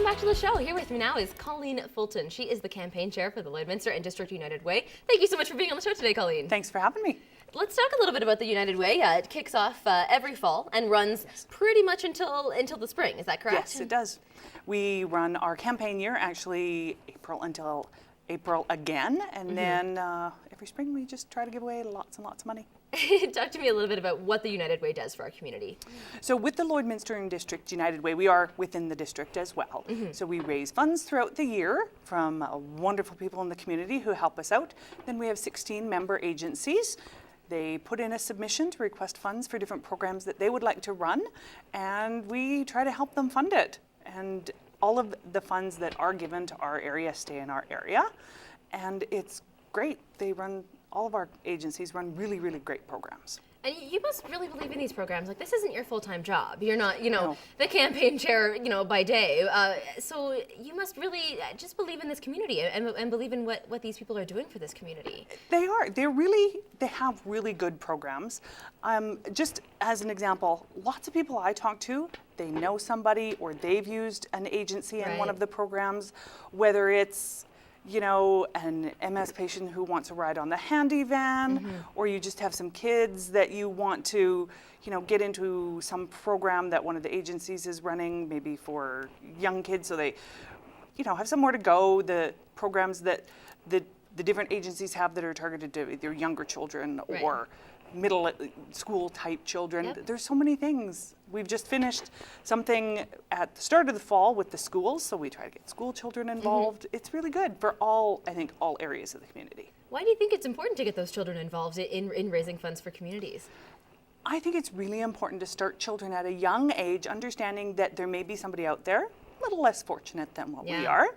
back to the show. Here with me now is Colleen Fulton. She is the campaign chair for the Lloydminster and District United Way. Thank you so much for being on the show today, Colleen. Thanks for having me. Let's talk a little bit about the United Way. It kicks off every fall and runs pretty much until the spring. Is that correct? Yes, it does. We run our campaign year actually April until April again, and then every spring we just try to give away lots and lots of money. Talk to me a little bit about what the United Way does for our community. So with the Lloydminster and District United Way, we are within the district as well. So we raise funds throughout the year from wonderful people in the community who help us out. Then we have 16 member agencies. They put in a submission to request funds for different programs that they would like to run, and we try to help them fund it. And all of the funds that are given to our area stay in our area, and it's great. All of our agencies run really, really great programs. And you must really believe in these programs. Like, this isn't your full-time job. You're not, No. the campaign chair, by day. So you must really just believe in this community and believe in what these people are doing for this community. They are. They have really good programs. Just as an example, lots of people I talk to, they know somebody or they've used an agency in one of the programs, whether it's an MS patient who wants a ride on the handy van, or you just have some kids that you want to, get into some program that one of the agencies is running, maybe for young kids, so they, have somewhere to go. The programs that the different agencies have that are targeted to either younger children or middle school type children. Yep. There's so many things. We've just finished something at the start of the fall with the schools, so we try to get school children involved. It's really good for all areas of the community. Why do you think it's important to get those children involved in raising funds for communities? I think it's really important to start children at a young age understanding that there may be somebody out there a little less fortunate than what we are.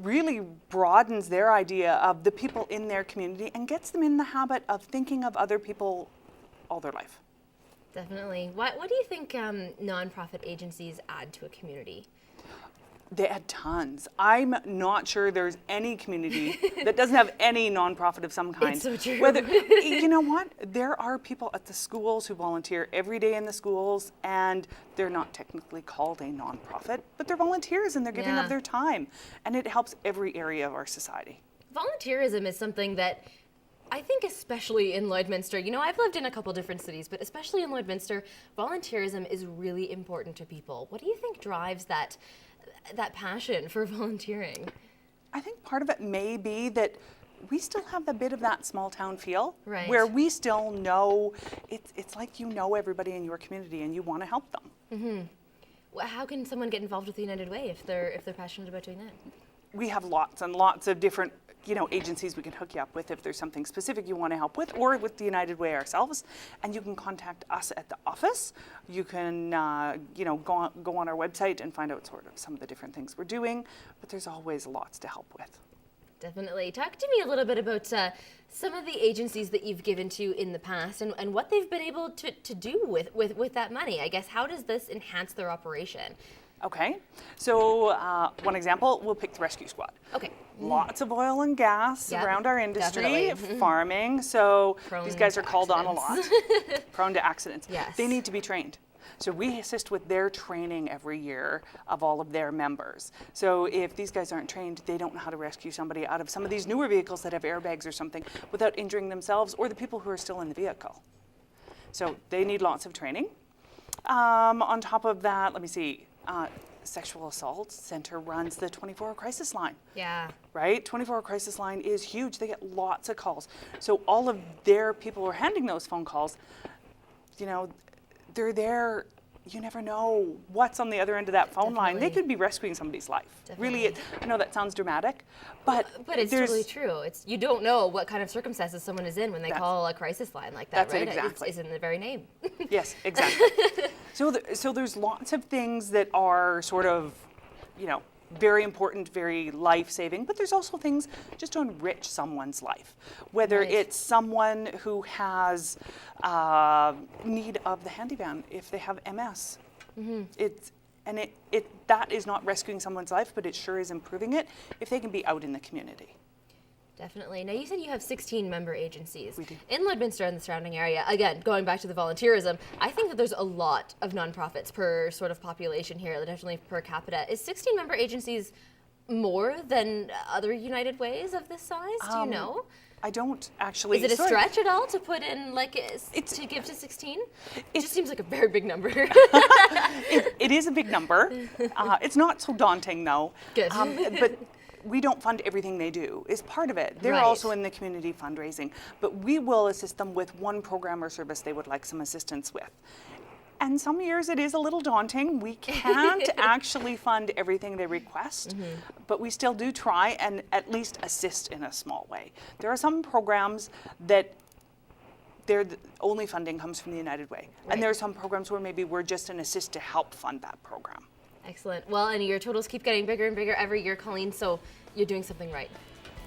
Really broadens their idea of the people in their community and gets them in the habit of thinking of other people all their life. Definitely. What do you think nonprofit agencies add to a community? They add tons. I'm not sure there's any community that doesn't have any nonprofit of some kind. It's so true. You know what? There are people at the schools who volunteer every day in the schools, and they're not technically called a nonprofit, but they're volunteers and they're giving of their time, and it helps every area of our society. Volunteerism is something that I think, especially in Lloydminster, I've lived in a couple different cities, but especially in Lloydminster, volunteerism is really important to people. What do you think drives that passion for volunteering? I think part of it may be that we still have a bit of that small town feel, where we still know, it's like everybody in your community and you want to help them. Well, how can someone get involved with the United Way if they're passionate about doing that? We have lots and lots of different agencies we can hook you up with if there's something specific you want to help with, or with the United Way ourselves. And you can contact us at the office. You can, go on our website and find out sort of some of the different things we're doing, but there's always lots to help with. Definitely. Talk to me a little bit about some of the agencies that you've given to in the past and what they've been able to do with that money. I guess, how does this enhance their operation? Okay, so one example, we'll pick the rescue squad. Okay. Lots of oil and gas around our industry, farming, so Prone these guys are called on a accidents. lot, prone to accidents. Yes. They need to be trained. So we assist with their training every year of all of their members. So if these guys aren't trained, they don't know how to rescue somebody out of some of these newer vehicles that have airbags or something without injuring themselves or the people who are still in the vehicle. So they need lots of training. On top of that, let me see. Sexual Assault Center runs the 24-hour crisis line. Yeah. Right? 24-hour crisis line is huge. They get lots of calls. So all of their people who are handling those phone calls, they're there. You never know what's on the other end of that phone line. They could be rescuing somebody's life. Definitely. Really, I know that sounds dramatic, but it's totally true. You don't know what kind of circumstances someone is in when they call a crisis line like that, that's right? it, exactly. It's in the very name. Yes, exactly. So there's lots of things that are sort of, very important, very life-saving, but there's also things just to enrich someone's life. Whether it's someone who has need of the handy van, if they have MS. That is not rescuing someone's life, but it sure is improving it if they can be out in the community. Definitely. Now, you said you have 16 member agencies. We do. In Lloydminster and the surrounding area, again, going back to the volunteerism, I think that there's a lot of nonprofits per sort of population here, definitely per capita. Is 16 member agencies more than other United Ways of this size? Do you know? I don't actually. Is it a sorry. stretch at all to put in, like, to give to 16? It just seems like a very big number. It is a big number. It's not so daunting, though. Good. But we don't fund everything they do, is part of it. They're Right. also in the community fundraising, but we will assist them with one program or service they would like some assistance with. And some years it is a little daunting. We can't actually fund everything they request, but we still do try and at least assist in a small way. There are some programs that their only funding comes from the United Way. Right. And there are some programs where maybe we're just an assist to help fund that program. Excellent. Well, and your totals keep getting bigger and bigger every year, Colleen, so you're doing something right.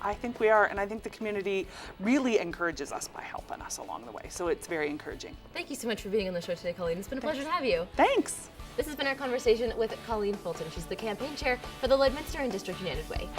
I think we are, and I think the community really encourages us by helping us along the way. So it's very encouraging. Thank you so much for being on the show today, Colleen. It's been a pleasure to have you. Thanks. This has been our conversation with Colleen Fulton. She's the campaign chair for the Lloydminster and District United Way.